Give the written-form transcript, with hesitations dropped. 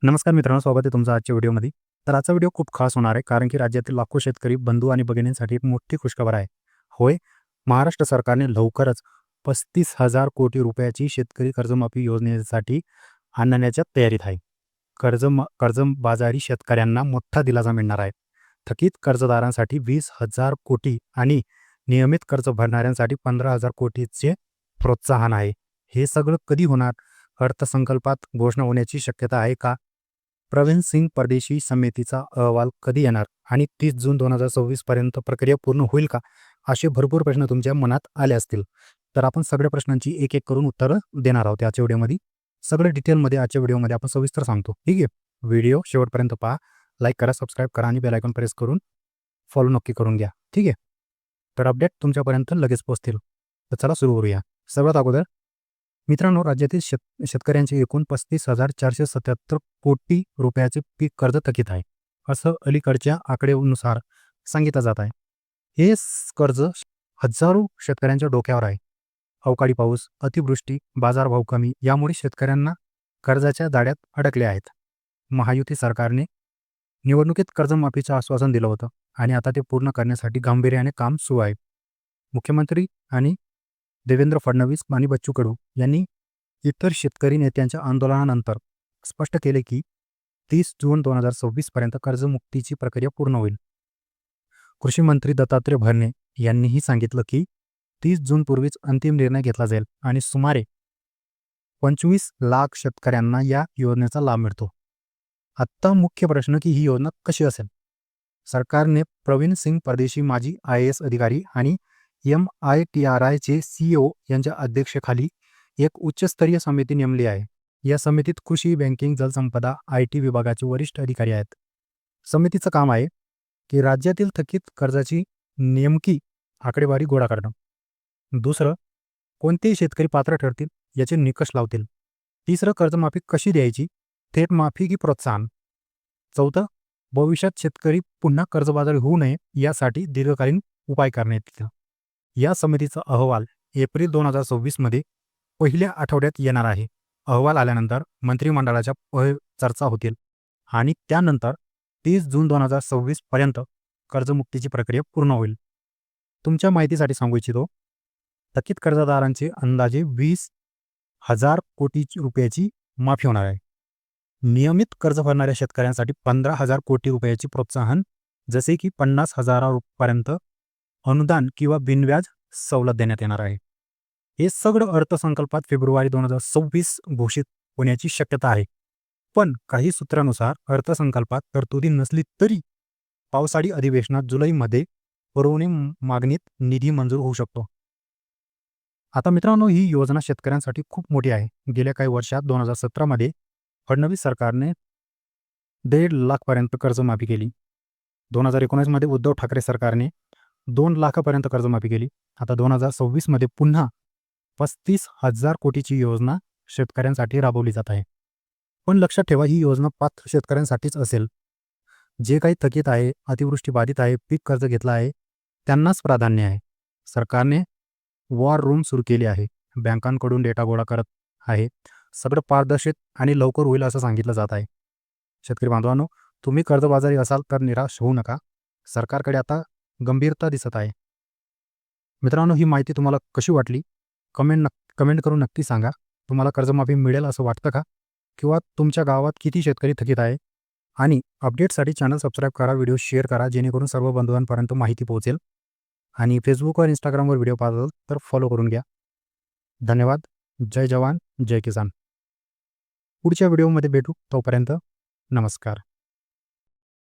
नमस्कार मित्रांनो, स्वागत आहे तुमचं आजच्या व्हिडिओमध्ये. तर आजचा व्हिडिओ खूप खास होणार आहे, कारण की राज्यातील लाखो शेतकरी बंधू आणि भगिनींसाठी एक मोठी खुशखबर आहे. होय, महाराष्ट्र सरकारने लवकरच 35,000 कोटी रुपयाची शेतकरी कर्जमाफी योजनेसाठी आणण्याच्या तयारीत आहे. कर्जबाजारी शेतकऱ्यांना मोठा दिलासा मिळणार आहे. थकीत कर्जदारांसाठी 20,000 कोटी आणि नियमित कर्ज भरणाऱ्यांसाठी 15,000 कोटीचे प्रोत्साहन आहे. हे सगळं कधी होणार? अर्थसंकल्पात घोषणा होण्याची शक्यता आहे का? प्रवीण सिंग परदेशी समितीचा अहवाल कधी येणार आणि 30 जून 2026 पर्यंत प्रक्रिया पूर्ण होईल का? असे भरपूर प्रश्न तुमच्या मनात आले असतील. तर आपण सगळ्या प्रश्नांची एक एक करून उत्तरं देणार आहोत आजच्या व्हिडिओमध्ये. सगळं डिटेलमध्ये आजच्या व्हिडिओमध्ये आपण सविस्तर सांगतो. ठीक आहे, व्हिडिओ शेवटपर्यंत पहा. लाईक करा, सबस्क्राईब करा आणि बेल आयकॉन प्रेस करून फॉलो नक्की करून घ्या. ठीक आहे, तर अपडेट तुमच्यापर्यंत लगेच पोहोचतील. तर चला सुरू करूया. सर्वात अगोदर मित्रांनो, राज्यातील शेतकऱ्यांचे एकूण 35,477 कोटी रुपयाचे पीक कर्ज थकीत आहे, असं अलीकडच्या आकडेनुसार सांगितलं जात आहे. हे कर्ज हजारो शेतकऱ्यांच्या डोक्यावर आहे. अवकाळी पाऊस, अतिवृष्टी, बाजारभाव कमी यामुळे शेतकऱ्यांना कर्जाच्या जाळ्यात अडकले आहेत. महायुती सरकारने निवडणुकीत कर्जमाफीचं आश्वासन दिलं होतं आणि आता ते पूर्ण करण्यासाठी गांभीर्याने काम सुरू आहे. मुख्यमंत्री आणि देवेंद्र फडणवीस आणि बच्चू कडू यांनी इतर शेतकरी नेत्यांच्या आंदोलनानंतर स्पष्ट केले की 30 जून 2026 पर्यंत कर्जमुक्तीची प्रक्रिया पूर्ण होईल. कृषी मंत्री दत्तात्रय भरणे यांनीही सांगितलं की 30 जून पूर्वीच अंतिम निर्णय घेतला जाईल आणि सुमारे 25 लाख शेतकऱ्यांना या योजनेचा लाभ मिळतो. आत्ता मुख्य प्रश्न की ही योजना कशी असेल? सरकारने प्रवीण सिंग परदेशी माजी IAS अधिकारी आणि MITRI चे CEO यांच्या अध्यक्षतेखाली एक उच्चस्तरीय समिती नेमली आहे. या समितीत कृषी, बँकिंग, जलसंपदा, IT विभागाचे वरिष्ठ अधिकारी आहेत. समितीचं काम आहे की राज्यातील थकीत कर्जाची नेमकी आकडेवारी गोळा करणं. दुसरं, कोणतेही शेतकरी पात्र ठरतील याचे निकष लावतील. तिसरं, कर्जमाफी कशी द्यायची, थेट माफी की प्रोत्साहन. चौथं, भविष्यात शेतकरी पुन्हा कर्जबाजारी होऊ नये यासाठी दीर्घकालीन उपाय करण्यात येतील. या समितीचा अहवाल एप्रिल 2026 मध्ये पहिल्या आठवड्यात येणार आहे. अहवाल आल्यानंतर मंत्रिमंडळाच्या चर्चा होतील आणि त्यानंतर 30 जून 2026 पर्यंत कर्जमुक्तीची प्रक्रिया पूर्ण होईल. तुमच्या माहितीसाठी सांगू इच्छितो, थकीत कर्जदारांचे अंदाजे 20,000 कोटी रुपयाची माफी होणार आहे. नियमित कर्ज भरणाऱ्या शेतकऱ्यांसाठी 15,000 कोटी रुपयाची प्रोत्साहन, जसे की 50,000 पर्यंत अनुदान किंवा बिनव्याज सवलत देण्यात येणार आहे. हे सगळं अर्थसंकल्पात फेब्रुवारी 2026 घोषित होण्याची शक्यता आहे. पण काही सूत्रानुसार अर्थसंकल्पात तरतुदी नसली तरी पावसाळी अधिवेशनात जुलैमध्ये पुरवणी मागणीत निधी मंजूर होऊ शकतो. आता मित्रांनो, ही योजना शेतकऱ्यांसाठी खूप मोठी आहे. गेल्या काही वर्षात 2017 मध्ये फडणवीस सरकारने 1.5 लाखपर्यंत कर्जमाफी केली. 2019 मध्ये उद्धव ठाकरे सरकारने 2 लाखापर्यंत कर्जमाफी केली. आता 2026 मध्ये पुन्हा 35,000 कोटीची योजना शेतकऱ्यांसाठी राबवली जात आहे. पण लक्षात ठेवा, ही योजना पात्र शेतकऱ्यांसाठीच असेल. जे काही थकीत आहे, अतिवृष्टी बाधित आहे, पीक कर्ज घेतला आहे, त्यांनाच प्राधान्य आहे. सरकारने वॉर रूम सुरू केली आहे. बँकांकडून डेटा गोळा करत आहे. सगळं पारदर्शक आणि लवकर होईल असं सांगितलं जात आहे. शेतकरी बांधवांनो, तुम्ही कर्जबाजारी असाल तर निराश होऊ नका. सरकारकडे आता गंभीरता दिसत आहे. मित्रांनो, ही माहिती तुम्हाला कशी वाटली? कमेंट करून नक्की सांगा. तुम्हाला कर्जमाफी मिळेल असं वाटतं का? किंवा तुमच्या गावात किती शेतकरी थकीत आहे? आणि अपडेटसाठी चॅनल सबस्क्राईब करा, व्हिडिओ शेअर करा, जेणेकरून सर्व बंधूंपर्यंत माहिती पोहोचेल. आणि फेसबुकवर, इंस्टाग्रामवर व्हिडिओ पाहताल तर फॉलो करून घ्या. धन्यवाद. जय जवान, जय किसान. पुढच्या व्हिडिओमध्ये भेटू. तोपर्यंत नमस्कार.